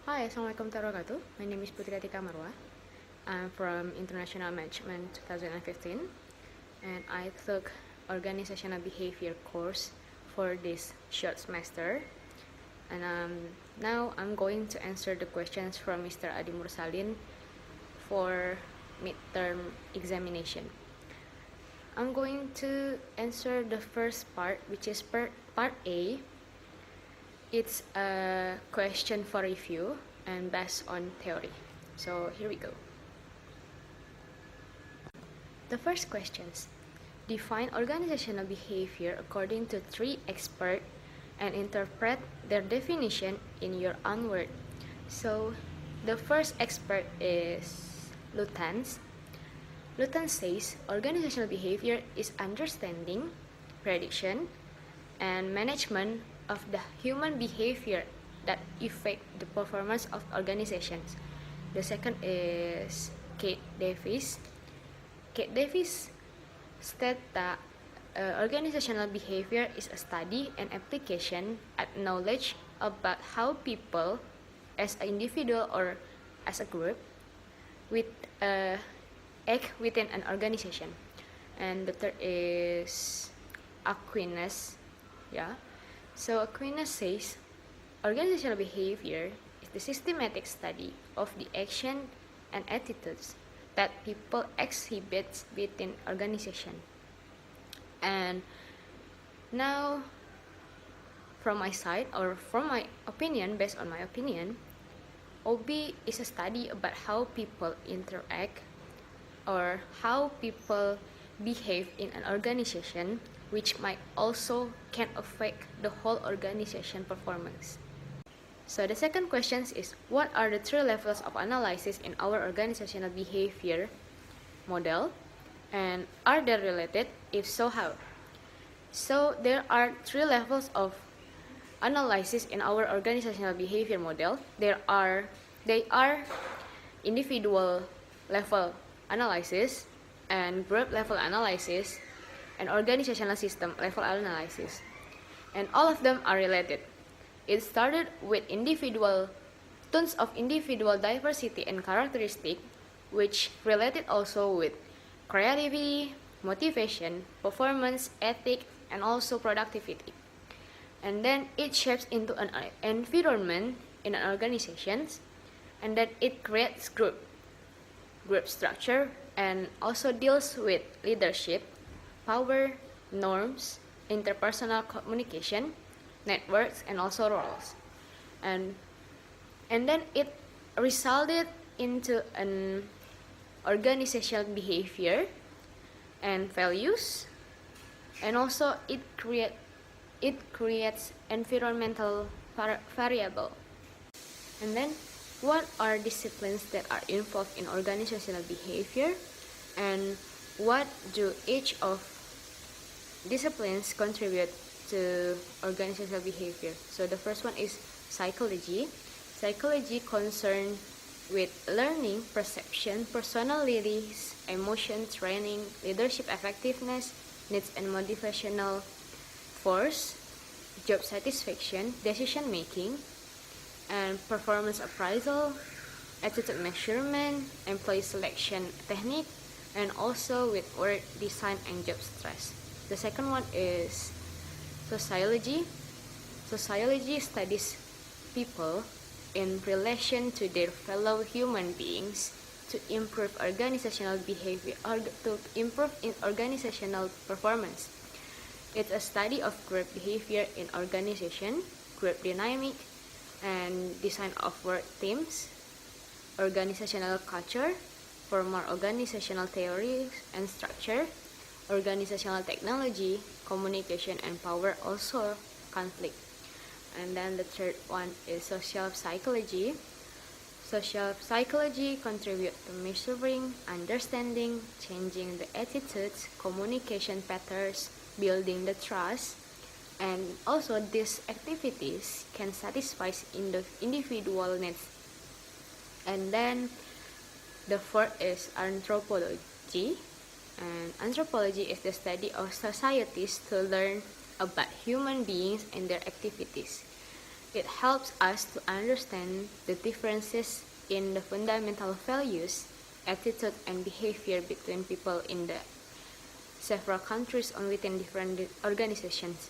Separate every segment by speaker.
Speaker 1: Hi, Assalamualaikum warahmatullahi wabarakatuh. My name is Putri Atikah Marwa. I'm from International Management 2015, and I took Organizational Behavior course for this short semester. And now I'm going to answer the questions from Mr. Adi Mursalin for midterm examination. I'm going to answer the first part, which is part A. It's a question for review and based on theory. So here we go. The first questions. Define organizational behavior according to three experts and interpret their definition in your own word. So the first expert is Lutens. Lutens says organizational behavior is understanding, prediction, and management of the human behavior that affect the performance of organizations. The second is Kate Davis. Kate Davis states that organizational behavior is a study and application at knowledge about how people, as an individual or as a group, act within an organization. And the third is Aquinas. So Aquinas says organizational behavior is the systematic study of the action and attitudes that people exhibit within organization. And now, from my side, or from my opinion, based on my opinion, OB is a study about how people interact or how people behave in an organization, which might also can affect the whole organization performance. So the second question is, what are the three levels of analysis in our organizational behavior model, and are they related? If so, how? So there are three levels of analysis in our organizational behavior model. They are individual level analysis and group level analysis and organizational system level analysis, and all of them are related. It started with tons of individual diversity and characteristic, which related also with creativity, motivation, performance, ethic, and also productivity. And then it shapes into an environment in an organization, and then it creates group structure, and also deals with leadership, power, norms, interpersonal communication, networks, and also roles. And then it resulted into an organizational behavior and values, and also it creates environmental variable. And then what are disciplines that are involved in organizational behavior, and what do each of disciplines contribute to organizational behavior? So the first one is psychology. Psychology concerned with learning, perception, personalities, emotion, training, leadership effectiveness, needs and motivational force, job satisfaction, decision making, and performance appraisal, attitude measurement, employee selection technique, and also with work design and job stress. The second one is sociology. Sociology studies people in relation to their fellow human beings to improve organizational behavior or to improve in organizational performance. It's a study of group behavior in organization, group dynamic, and design of work teams, organizational culture, formal organizational theories and structure, organizational technology, communication and power, also conflict. And then the third one is social psychology. Social psychology contributes to measuring, understanding, changing the attitudes, communication patterns, building the trust, and also these activities can satisfy in the individual needs. And then the fourth is anthropology. And anthropology is the study of societies to learn about human beings and their activities. It helps us to understand the differences in the fundamental values, attitude, and behavior between people in the several countries or within different organizations.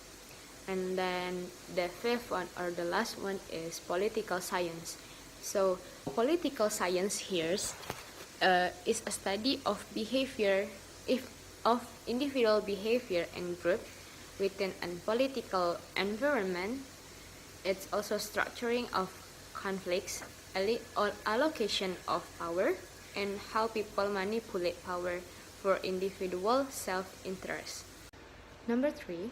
Speaker 1: And then the fifth one or the last one is political science. So political science here is a study of behavior of individual behavior and group within a political environment. It's also structuring of conflicts, or allocation of power, and how people manipulate power for individual self-interest. Number 3,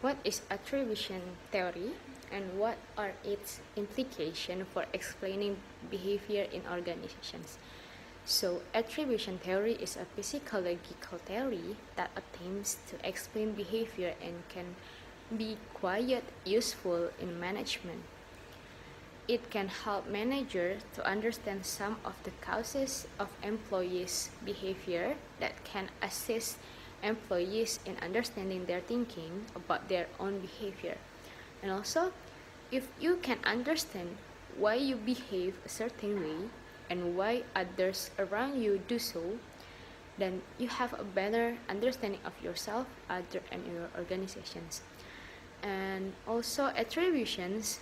Speaker 1: what is attribution theory and what are its implications for explaining behavior in organizations? So, attribution theory is a psychological theory that attempts to explain behavior and can be quite useful in management. It can help managers to understand some of the causes of employees' behavior that can assist employees in understanding their thinking about their own behavior. And also, if you can understand why you behave a certain way and why others around you do so, then you have a better understanding of yourself, other, and your organizations. And also, attributions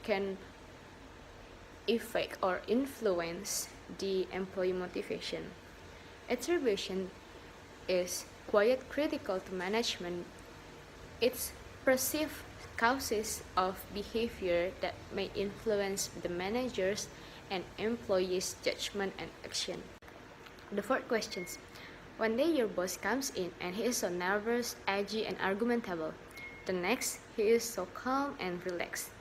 Speaker 1: can affect or influence the employee motivation. Attribution is quite critical to management. It's perceived causes of behavior that may influence the managers and employees' judgment and action. The fourth question: one day your boss comes in and he is so nervous, edgy, and argumentable. The next, he is so calm and relaxed.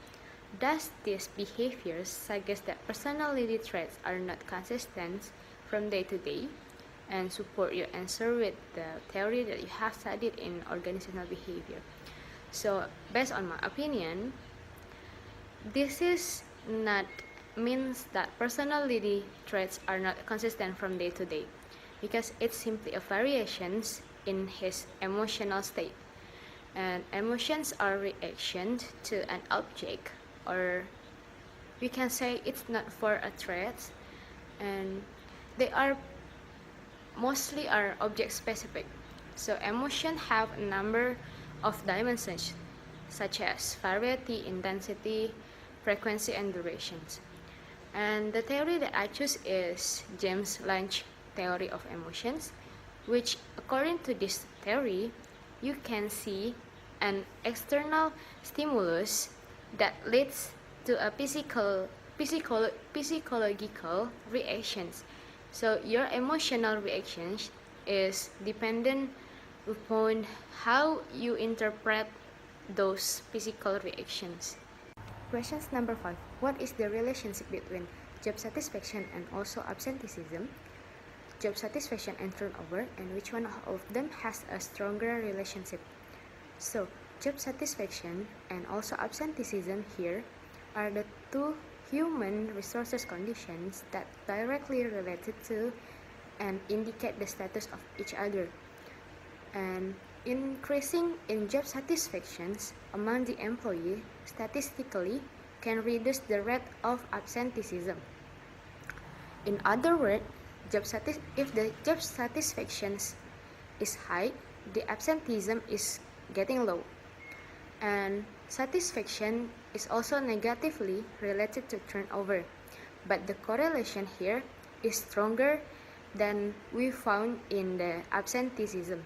Speaker 1: Does these behaviors suggest that personality traits are not consistent from day to day? And support your answer with the theory that you have studied in organizational behavior. So, based on my opinion, this is not means that personality traits are not consistent from day to day, because it's simply a variations in his emotional state. And emotions are reactions to an object, or we can say it's not for a trait, and they are mostly are object specific. So emotions have a number of dimensions such as variety, intensity, frequency, and durations. And the theory that I choose is James Lange theory of emotions, which according to this theory, you can see an external stimulus that leads to a physiological reactions. So your emotional reactions is dependent upon how you interpret those physical reactions. Questions number 5. What is the relationship between job satisfaction and also absenteeism? Job satisfaction and turnover, and which one of them has a stronger relationship? So, job satisfaction and also absenteeism here are the two human resources conditions that directly related to and indicate the status of each other. And increasing in job satisfactions among the employee statistically can reduce the rate of absenteeism. In other words, if the job satisfaction is high, the absenteeism is getting low. And satisfaction is also negatively related to turnover, but the correlation here is stronger than we found in the absenteeism.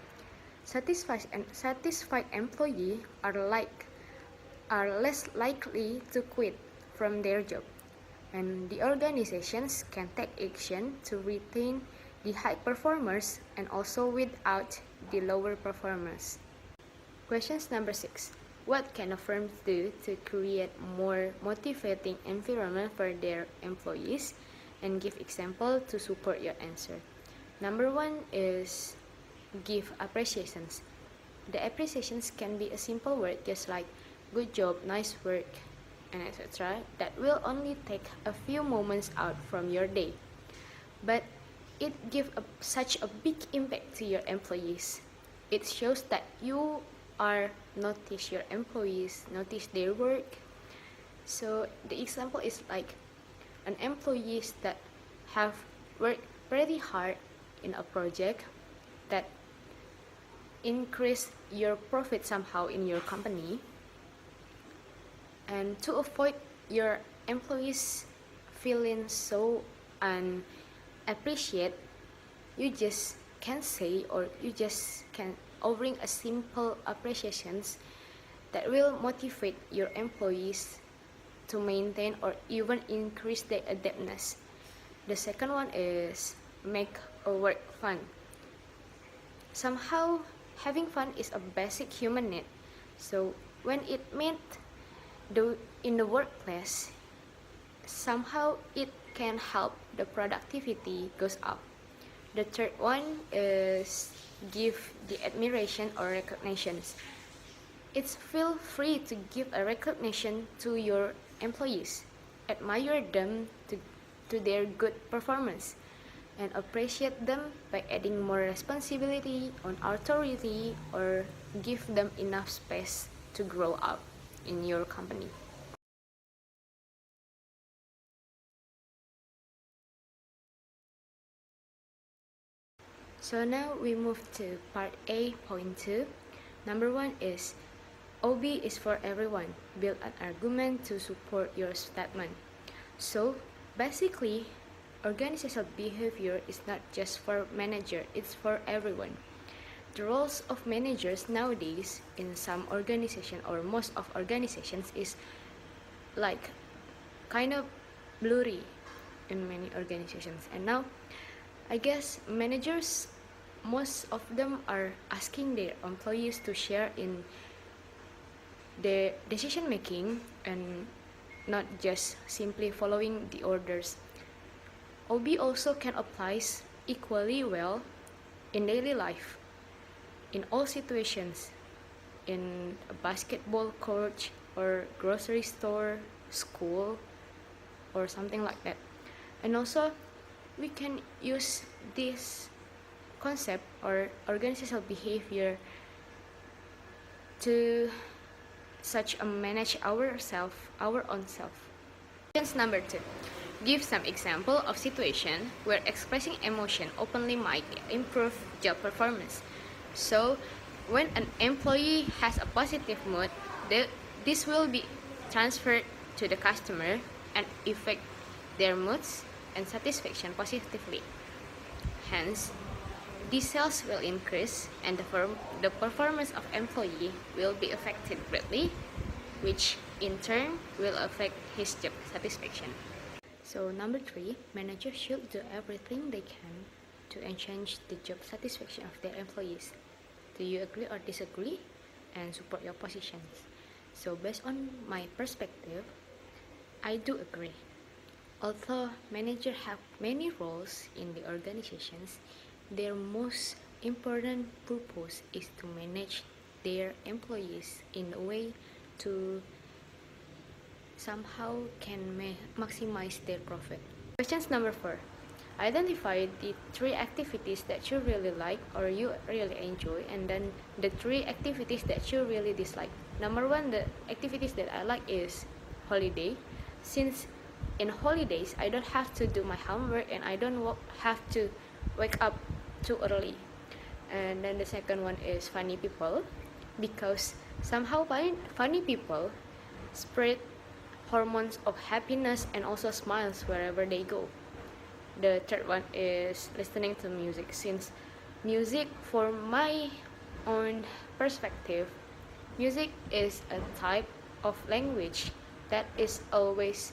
Speaker 1: Satisfied employees are less likely to quit from their job, and the organizations can take action to retain the high performers and also weed out the lower performers. Questions number 6. What can a firm do to create more motivating environment for their employees? And give example to support your answer. Number 1 is give appreciations. The appreciations can be a simple word just like good job, nice work, and etc. That will only take a few moments out from your day, but it gives such a big impact to your employees. It shows that you are notice your employees, notice their work. So the example is like an employees that have worked pretty hard in a project that increase your profit somehow in your company, and to avoid your employees feeling so unappreciated, you just can say, or you just can offering a simple appreciations that will motivate your employees to maintain or even increase their adaptiveness. The second one is make a work fun. Somehow having fun is a basic human need. So when it meant in the workplace, somehow it can help the productivity goes up. The third one is give the admiration or recognitions. It's feel free to give a recognition to your employees, admire them to their good performance, and appreciate them by adding more responsibility on authority or give them enough space to grow up in your company. So now we move to part A, point 2. Number 1 is OB is for everyone. Build an argument to support your statement. So basically, organizational behavior is not just for manager, it's for everyone. The roles of managers nowadays in some organization or most of organizations is like kind of blurry in many organizations. And now I guess managers, most of them are asking their employees to share in their decision making and not just simply following the orders. OB also can apply equally well in daily life, in all situations, in a basketball court or grocery store, school, or something like that. And also, we can use this concept or organizational behavior to such a manage our own self. Questions number 2. Give some example of situation where expressing emotion openly might improve job performance. So, when an employee has a positive mood, this will be transferred to the customer and affect their moods and satisfaction positively. Hence, these sales will increase and the performance of employee will be affected greatly, which in turn will affect his job satisfaction. So number 3, managers should do everything they can to enhance the job satisfaction of their employees. Do you agree or disagree? And support your positions. So based on my perspective, I do agree. Although managers have many roles in the organizations, their most important purpose is to manage their employees in a way to somehow can maximize their profit. Questions number 4. Identify the 3 activities that you really like or you really enjoy, and then the 3 activities that you really dislike. Number 1, the activities that I like is holiday, since in holidays I don't have to do my homework and I don't have to wake up too early. And then the second one is funny people, because somehow funny people spread hormones of happiness and also smiles wherever they go. The third one is listening to music, since music, for my own perspective, music is a type of language that is always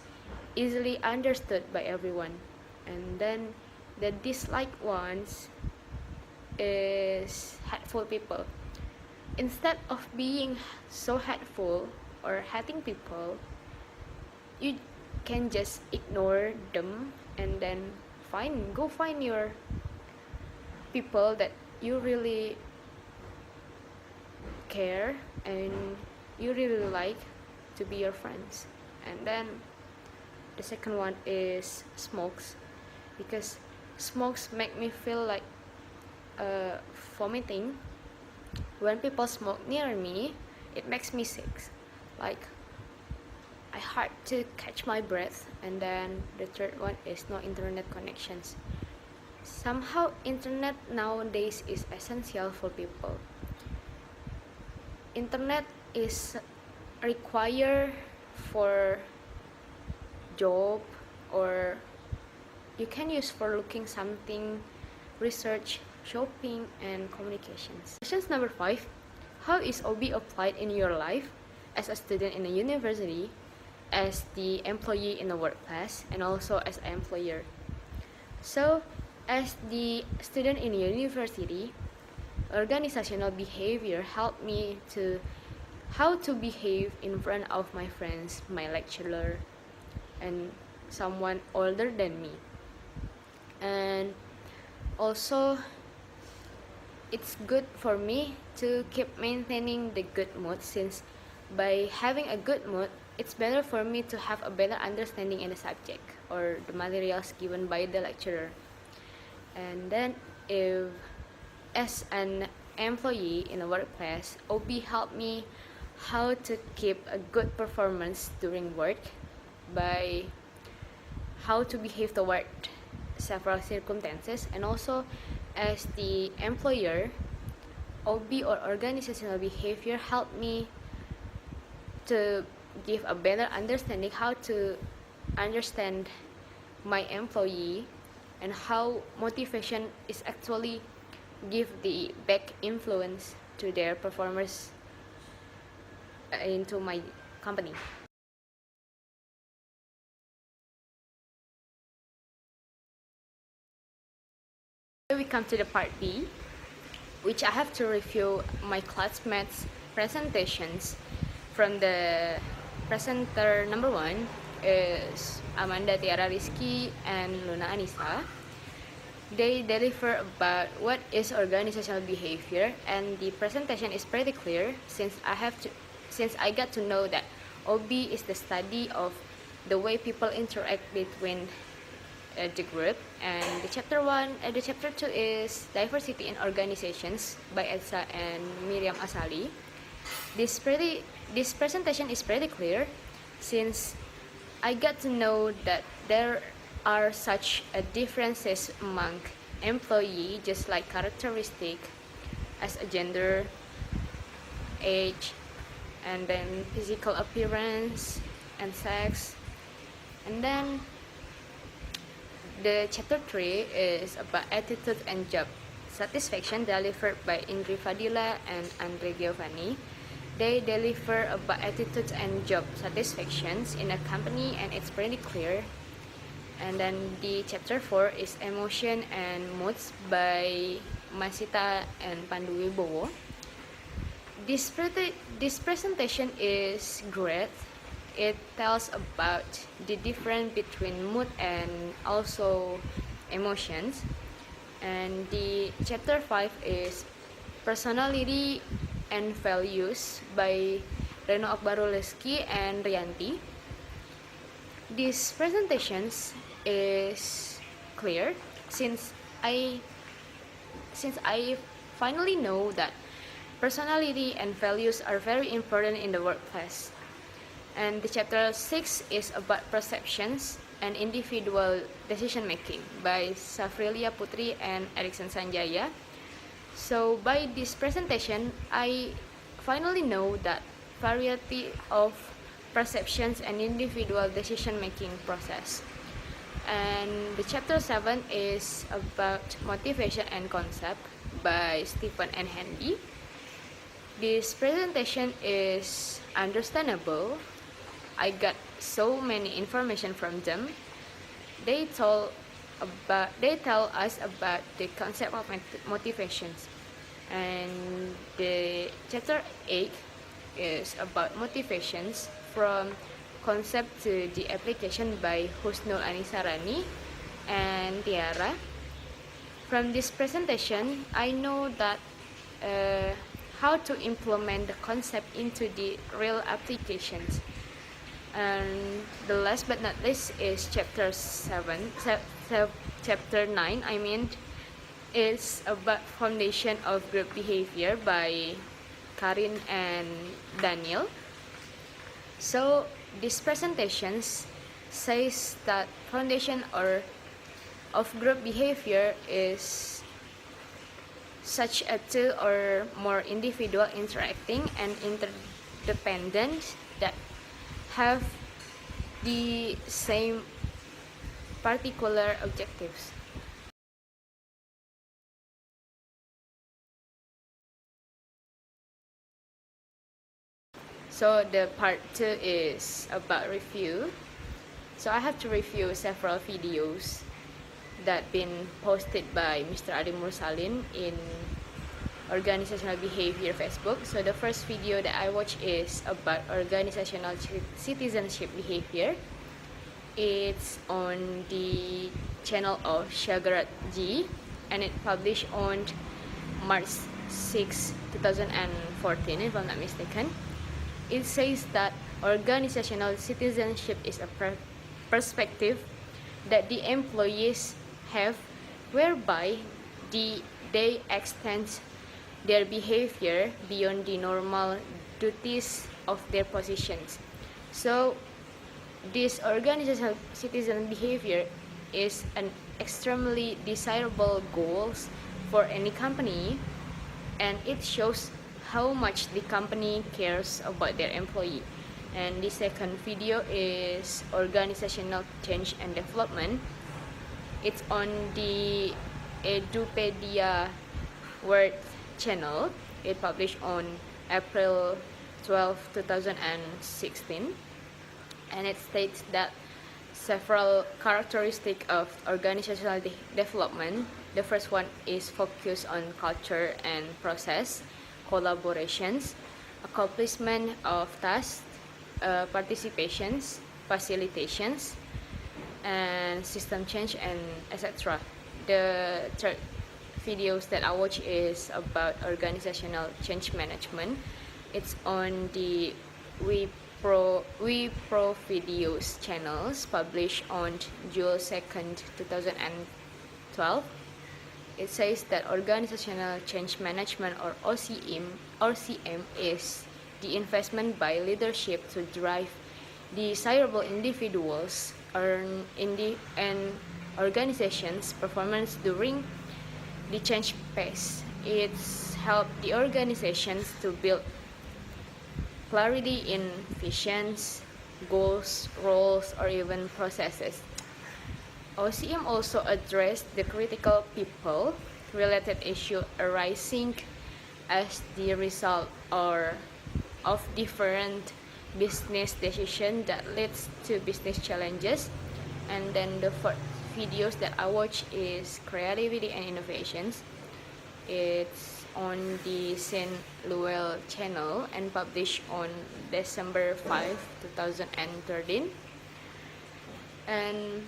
Speaker 1: easily understood by everyone. And then the disliked ones is hateful people. Instead of being so hateful or hating people, you can just ignore them and then go find your people that you really care and you really like to be your friends. And then the second one is smokes, because smokes make me feel like vomiting. When people smoke near me, it makes me sick. Like I hard to catch my breath. And then the third one is no internet connections. Somehow internet nowadays is essential for people. Internet is required for job, or you can use for looking something, research, shopping, and communications. Question number 5. How is OB applied in your life as a student in a university, as the employee in a workplace, and also as an employer? So, as the student in university, organizational behavior helped me to how to behave in front of my friends, my lecturer, and someone older than me. And also, it's good for me to keep maintaining the good mood, since by having a good mood, it's better for me to have a better understanding in the subject or the materials given by the lecturer. And then, if as an employee in a workplace, OB helped me how to keep a good performance during work by how to behave toward several circumstances. And also, as the employer, OB or organizational behavior helped me to give a better understanding how to understand my employee and how motivation is actually give the back influence to their performers into my company. We come to the part B, which I have to review my classmates' presentations. From the presenter number 1 is Amanda Tiara Rizky and Luna Anissa. They deliver about what is organizational behavior, and the presentation is pretty clear since I got to know that OB is the study of the way people interact between the group. And the chapter 2 is diversity in organizations by Elsa and Miriam Asali. This presentation is pretty clear since I got to know that there are such differences among employee, just like characteristic as a gender, age, and then physical appearance and sex. And then the chapter 3 is about attitude and job satisfaction, delivered by Indri Fadila and Andre Giovanni. They deliver about attitudes and job satisfactions in a company, and it's pretty clear. And then the chapter 4 is emotion and moods by Masita and Pandu Wibowo. This presentation is great. It tells about the difference between mood and also emotions. And the chapter 5 is personality and values by Reno Akbaruleski and Rianti. This presentation is clear since I finally know that personality and values are very important in the workplace. And the chapter 6 is about perceptions and individual decision making by Safrilia Putri and Erikson Sanjaya. So by this presentation, I finally know that variety of perceptions and individual decision making process. And the chapter 7 is about motivation and concept by Stephen and Handy. This presentation is understandable. I got so many information from them. They tell us about the concept of motivations. And the chapter 8 is about motivations from concept to the application by Husnul Anisarani and Tiara. From this presentation, I know that how to implement the concept into the real applications. And the last but not least is chapter 9. Is about foundation of group behavior by Karin and Daniel. So this presentation says that foundation of group behavior is such a two or more individual interacting and interdependent that have the same particular objectives. So the part 2 is about review. So I have to review several videos that been posted by Mr. Adi Mursalin in organizational behavior Facebook. So the first video that I watched is about organizational citizenship behavior. It's on the channel of Shagarat G, and it published on March 6, 2014, if I'm not mistaken. It says that organizational citizenship is a perspective that the employees have whereby they extend their behavior beyond the normal duties of their positions. So this organizational citizen behavior is an extremely desirable goal for any company, and it shows how much the company cares about their employee. And the second video is organizational change and development. It's on the Edupedia Word channel. It published on April 12, 2016, and it states that several characteristics of organizational development. The first one is focus on culture and process, collaborations, accomplishment of tasks, participations, facilitations, and system change, and etc. The third videos that I watch is about organizational change management. It's on the We Pro videos channels, published on June 2nd, 2012. It says that organizational change management, or OCM is the investment by leadership to drive desirable individuals and organizations' performance during the change phase. It's helped the organizations to build clarity in visions, goals, roles, or even processes. OCM also addressed the critical people-related issue arising as the result of different business decisions that leads to business challenges. And then the fourth videos that I watch is creativity and innovations. It's on the Saint Luel channel and published on December 5, 2013. And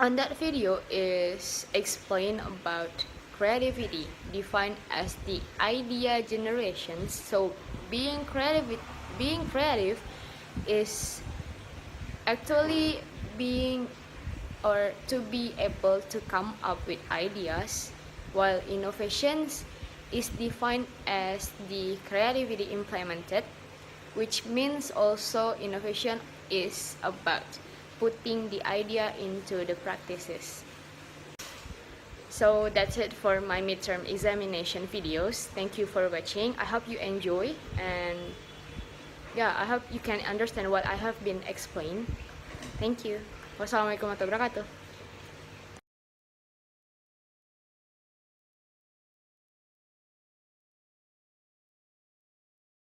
Speaker 1: on that video is explained about creativity, defined as the idea generation. So being creative is actually being or to be able to come up with ideas, while innovations is defined as the creativity implemented, which means also innovation is about putting the idea into the practices. So that's it for my midterm examination videos. Thank you for watching. I hope you enjoy, and yeah, I hope you can understand what I have been explained. Thank you. Wassalamualaikum warahmatullahi wabarakatuh.